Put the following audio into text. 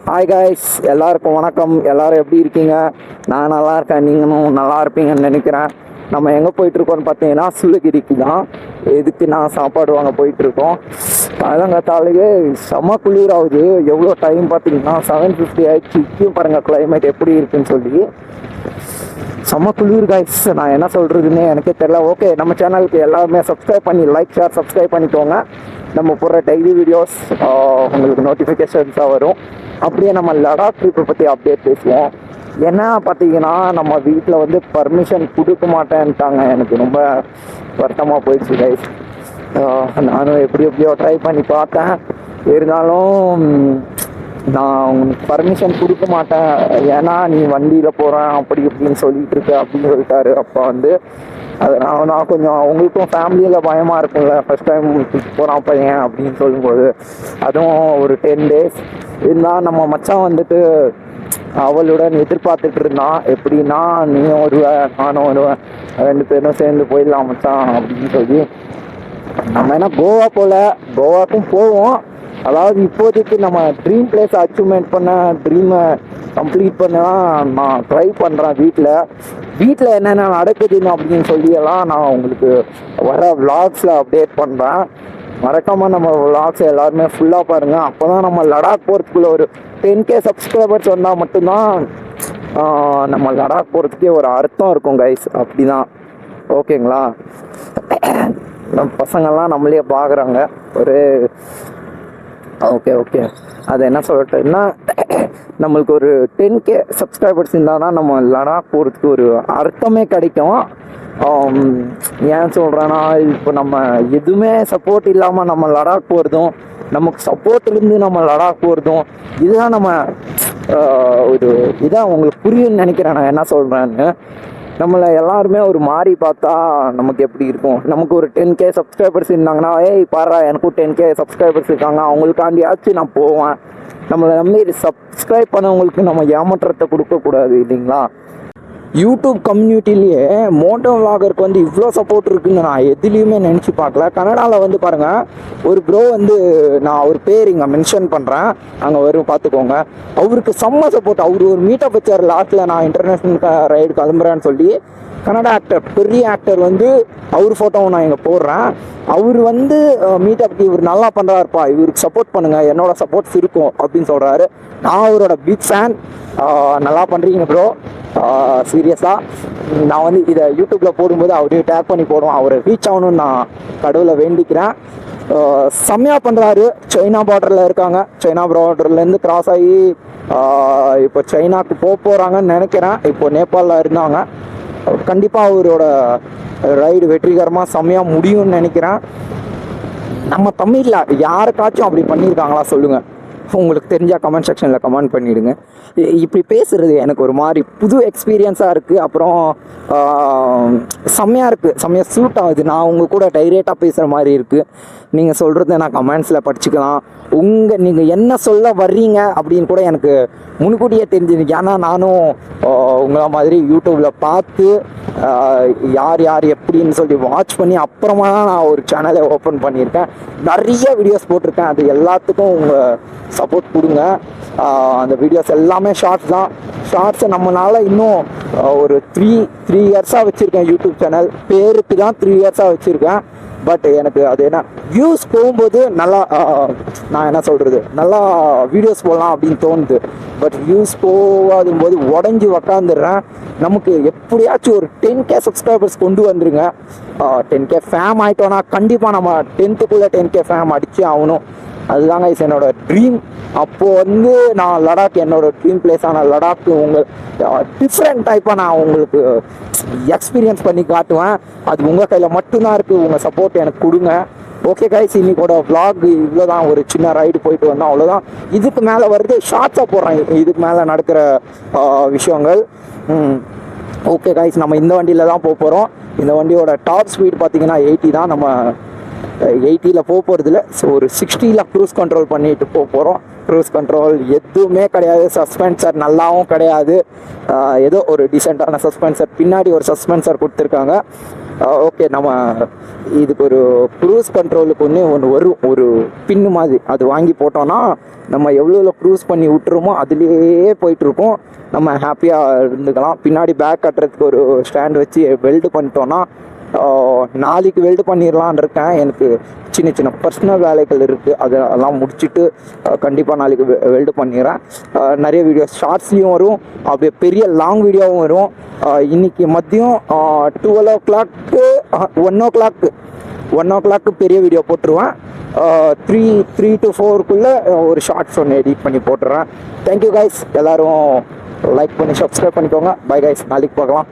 Hi guys, எல்லாருக்கும் வணக்கம். எல்லாரும் எப்படி இருக்கீங்க? நான் நல்லா இருக்கேன், நீங்களும் நல்லா இருப்பீங்கன்னு நினைக்கிறேன். நம்ம எங்கே போயிட்டுருக்கோம்னு பார்த்தீங்கன்னா சூளகிரிக்கு தான். எதுக்கு நான் சாப்பாடு வாங்க போயிட்டுருக்கோம். காலங்காத்தாலேயே செம்ம குளிர் ஆகுது. எவ்வளோ டைம் பார்த்தீங்கன்னா 7:50 ஆயிடுச்சு. இப்பயும் பாருங்கள் கிளைமேட் எப்படி இருக்குன்னு சொல்லி. செம்ம குளிர் காய்ஸ், நான் என்ன சொல்கிறதுன்னு எனக்கே தெரியல. ஓகே, நம்ம சேனலுக்கு எல்லாருமே சப்ஸ்கிரைப் பண்ணி லைக் ஷேர் சப்ஸ்கிரைப் பண்ணிக்கோங்க. நம்ம போடுற டெய்லி வீடியோஸ் உங்களுக்கு நோட்டிஃபிகேஷன்ஸாக வரும். அப்படியே நம்ம லடாக் ட்ரிப்பை பற்றி அப்டேட் பேசுவோம். என்ன பார்த்தீங்கன்னா, நம்ம வீட்டில் வந்து பர்மிஷன் கொடுக்க மாட்டேன்ட்டாங்க. எனக்கு ரொம்ப வருத்தமாக போயிடுச்சு கைஸ். நானும் எப்படியோ ட்ரை பண்ணி பார்த்தேன். இருந்தாலும் நான் பர்மிஷன் கொடுக்க மாட்டேன், ஏன்னா நீ வண்டியில் போகிறேன் அப்படி இப்படின்னு சொல்லிட்டு இருக்க அப்படின்னு சொல்லிட்டாரு அப்பா வந்து. அதனால் நான் கொஞ்சம் அவங்களுக்கும் ஃபேமிலியில் பயமாக இருக்கும்ல, ஃபஸ்ட் டைம் போகிறான் பையன் அப்படின்னு சொல்லும்போது. அதுவும் ஒரு 10 days இருந்தால் நம்ம மச்சான் வந்துட்டு அவளுடன் எதிர்பார்த்துட்டு இருந்தான். எப்படின்னா, நீயும் வருவேன் நானும் வருவேன், 2 பேரும் சேர்ந்து போயிடலாம் மச்சான் அப்படின்னு சொல்லி. நம்ம என்ன கோவா போகல, கோவாக்கும் போவோம். அதாவது இப்போதைக்கு நம்ம ட்ரீம் பிளேஸ் அச்சீவ்மெண்ட் பண்ண, ட்ரீமை கம்ப்ளீட் பண்ண நான் ட்ரை பண்ணுறேன். வீட்டில் என்னென்ன நடக்குதுன்னு அப்படின்னு சொல்லியெல்லாம் நான் உங்களுக்கு வர விளாக்ஸில் அப்டேட் பண்ணுறேன். மறக்காமல் நம்ம விளாக்ஸை எல்லாருமே ஃபுல்லாக பாருங்கள். அப்போ தான் நம்ம லடாக் போகிறதுக்குள்ள ஒரு 10K சப்ஸ்கிரைபர்ஸ் வந்தால் மட்டும்தான் நம்ம லடாக் போகிறதுக்கே ஒரு அர்த்தம் இருக்கும் கைஸ். அப்படி தான், ஓகேங்களா? நம்ம பசங்கள்லாம் நம்மளே பார்க்குறாங்க. ஒரு ஓகே அது என்ன சொல்லட்டுன்னா, நம்மளுக்கு ஒரு 10K சப்ஸ்கிரைபர்ஸ் இருந்தால் தான் நம்ம லடாக் போகிறதுக்கு ஒரு அர்த்தமே கிடைக்கும். ஏன் சொல்கிறேன்னா, இப்போ நம்ம எதுவுமே சப்போர்ட் இல்லாமல் நம்ம லடாக் போகிறதும், நமக்கு சப்போர்ட் இருந்து நம்ம லடாக் போகிறதும், இதுதான் நம்ம இதான் உங்களுக்கு புரியும்னு நினைக்கிறேன் நான் என்ன சொல்கிறேன்னு. நம்மளை எல்லாருமே ஒரு மாதிரி பார்த்தா நமக்கு எப்படி இருக்கும்? நமக்கு ஒரு 10K சப்ஸ்கிரைபர்ஸ் இருந்தாங்கன்னா, ஏய் பாரா எனக்கும் 10K சப்ஸ்கிரைபர்ஸ் இருக்காங்க, அவங்களுக்காண்டியாச்சும் நான் போவேன். நம்மளை நம்பி சப்ஸ்கிரைப் பண்ணவங்களுக்கு நம்ம ஏமாற்றத்தை கொடுக்கக்கூடாது இல்லைங்களா? யூடியூப் கம்யூனிட்டிலேயே மோட்டோ விளாகருக்கு வந்து இவ்வளோ சப்போர்ட் இருக்குன்னு நான் எதுலேயுமே நினச்சி பார்க்கல. கனடாவில் வந்து பாருங்கள், ஒரு ப்ரோ வந்து நான் அவர் பேர் இங்கே மென்ஷன் பண்ணுறேன், அங்கே வரும் பார்த்துக்கோங்க. அவருக்கு செம்ம சப்போர்ட். அவர் ஒரு மீட்டப் வச்சார் லாஸ்ட்டில், நான் இன்டர்நேஷ்னல் ரைடு கிளம்புறேன்னு சொல்லி. கனடா ஆக்டர், பெரிய ஆக்டர் வந்து அவர் ஃபோட்டோவும் நான் இங்கே போடுறேன். அவர் வந்து மீட்டப்க்கு இவர் நல்லா பண்ணுறாருப்பா, இவருக்கு சப்போர்ட் பண்ணுங்கள், என்னோட சப்போர்ட்ஸ் இருக்கும் அப்படின்னு சொல்கிறாரு. நான் அவரோட பிக் ஃபேன். நல்லா பண்ணுறீங்க ப்ரோ, சீரியஸாக. நான் வந்து இதை யூடியூப்பில் போடும்போது அவரையும் டேக் பண்ணி போடுவோம். அவரை ரீச் ஆகணும்னு நான் கடவுளை வேண்டிக்கிறேன். செம்மையாக பண்ணுறாரு. சைனா பார்டரில் இருக்காங்க. சைனா பார்டர்லேருந்து கிராஸ் ஆகி இப்போ சைனாவுக்கு போகிறாங்கன்னு நினைக்கிறேன். இப்போ நேபாளில் இருந்தாங்க. கண்டிப்பாக அவரோட ரைடு வெற்றிகரமாக செம்மையாக முடியும்னு நினைக்கிறேன். நம்ம தமிழில் யாருக்காச்சும் அப்படி பண்ணியிருக்காங்களா சொல்லுங்கள். உங்களுக்கு தெரிஞ்சால் கமெண்ட் செக்ஷனில் கமெண்ட் பண்ணிவிடுங்க. இப்படி பேசுகிறது எனக்கு ஒரு மாதிரி புது எக்ஸ்பீரியன்ஸாக இருக்குது. அப்புறம் செம்மையாக இருக்குது, செம்மையாக சூட் ஆகுது. நான் உங்கள் கூட டைரெக்டாக பேசுகிற மாதிரி இருக்குது. நீங்கள் சொல்கிறத நான் கமெண்ட்ஸில் படிச்சுக்கலாம். நீங்கள் என்ன சொல்ல வர்றீங்க அப்படின்னு கூட எனக்கு முன்கூட்டியே தெரிஞ்சுது. ஏன்னா நானும் உங்களை மாதிரி யூடியூப்பில் பார்த்து யார் எப்படின்னு சொல்லி வாட்ச் பண்ணி அப்புறமா தான் நான் ஒரு சேனலை ஓப்பன் பண்ணியிருக்கேன். நிறைய வீடியோஸ் போட்டிருக்கேன். அது எல்லாத்துக்கும் உங்கள் சப்போர்ட் கொடுங்க. அந்த வீடியோஸ் எல்லாமே ஷார்ட்ஸ் தான். ஷார்ட்ஸை நம்மளால் இன்னும் ஒரு த்ரீ இயர்ஸாக வச்சுருக்கேன் யூடியூப் சேனல். பேருக்கு தான் 3 இயர்ஸாக வச்சுருக்கேன். பட் எனக்கு அது என்ன வியூஸ் போகும்போது நல்லா, நான் என்ன சொல்கிறது, நல்லா வீடியோஸ் போடலாம் அப்படின்னு தோணுது. பட் வியூஸ் போகாதும் போது உடஞ்சி உக்காந்துடுறேன். நமக்கு எப்படியாச்சும் ஒரு 10K சப்ஸ்கிரைபர்ஸ் கொண்டு வந்துருங்க. 10K ஃபேம் ஆகிட்டோன்னா கண்டிப்பாக நம்ம 10th 10K ஃபேம் அடித்து ஆகணும். அதுதாங்க இஸ் என்னோட ட்ரீம். அப்போது வந்து நான் லடாக், என்னோட ட்ரீம் பிளேஸான லடாக்கு உங்கள் டிஃப்ரெண்ட் டைப்பாக நான் உங்களுக்கு எக்ஸ்பீரியன்ஸ் பண்ணி காட்டுவேன். அது உங்கள் கையில் மட்டும்தான் இருக்குது. உங்கள் சப்போர்ட் எனக்கு கொடுங்க. ஓகே கைஸ், இன்னைக்கோட vlog இவ்வளோ தான். ஒரு சின்ன ரைடு போயிட்டு வந்தோம், அவ்வளோதான். இதுக்கு மேலே வருது ஷார்ட்ஸாக போடுறேன், இதுக்கு மேலே நடக்கிற விஷயங்கள். ஓகே கைஸ், நம்ம இந்த வண்டியில் தான் போக போகிறோம். இந்த வண்டியோட டாப் ஸ்பீட் பார்த்தீங்கன்னா 80 தான். நம்ம 80ல் போகிறதில்ல. ஸோ ஒரு 60ல் க்ரூஸ் கண்ட்ரோல் பண்ணிட்டு போகிறோம். க்ரூஸ் கண்ட்ரோல் எதுவுமே கிடையாது. சஸ்பென்சர் நல்லாவும் கிடையாது. ஏதோ ஒரு டீசெண்டான சஸ்பென்சர், பின்னாடி ஒரு சஸ்பென்சர் கொடுத்துருக்காங்க. ஓகே, நம்ம இதுக்கு ஒரு க்ரூஸ் கண்ட்ரோலுக்கு ஒன்று வரும், ஒரு பின்னு மாதிரி. அது வாங்கி போட்டோன்னா நம்ம எவ்வளோ க்ரூஸ் பண்ணி விட்டுருமோ அதுலேயே போயிட்டுருக்கோம். நம்ம ஹாப்பியாக இருந்துக்கலாம். பின்னாடி பேக் கட்டுறதுக்கு ஒரு ஸ்டாண்ட் வச்சு வெல்டு பண்ணிட்டோன்னா நாளைக்கு வெல்டு பண்ணிடலான் இருக்கேன். எனக்கு சின்ன சின்ன பர்சனல் வேலைகள் இருக்குது, அதெல்லாம் முடிச்சுட்டு கண்டிப்பாக நாளைக்கு வெல்டு பண்ணிடுறேன். நிறைய வீடியோஸ் ஷார்ட்ஸ்லேயும் வரும், அப்படியே பெரிய லாங் வீடியோவும் வரும். இன்றைக்கி மதியம் 12 o'clock 1 o'clock பெரிய வீடியோ போட்டுருவேன். 3 to 4 ஒரு ஷார்ட்ஸ் ஒன்று எடிட் பண்ணி போட்டுறேன். தேங்க்யூ கைஸ், எல்லோரும் லைக் பண்ணி சப்ஸ்கிரைப் பண்ணிக்கோங்க. பை கைஸ், நாளைக்கு பார்க்கலாம்.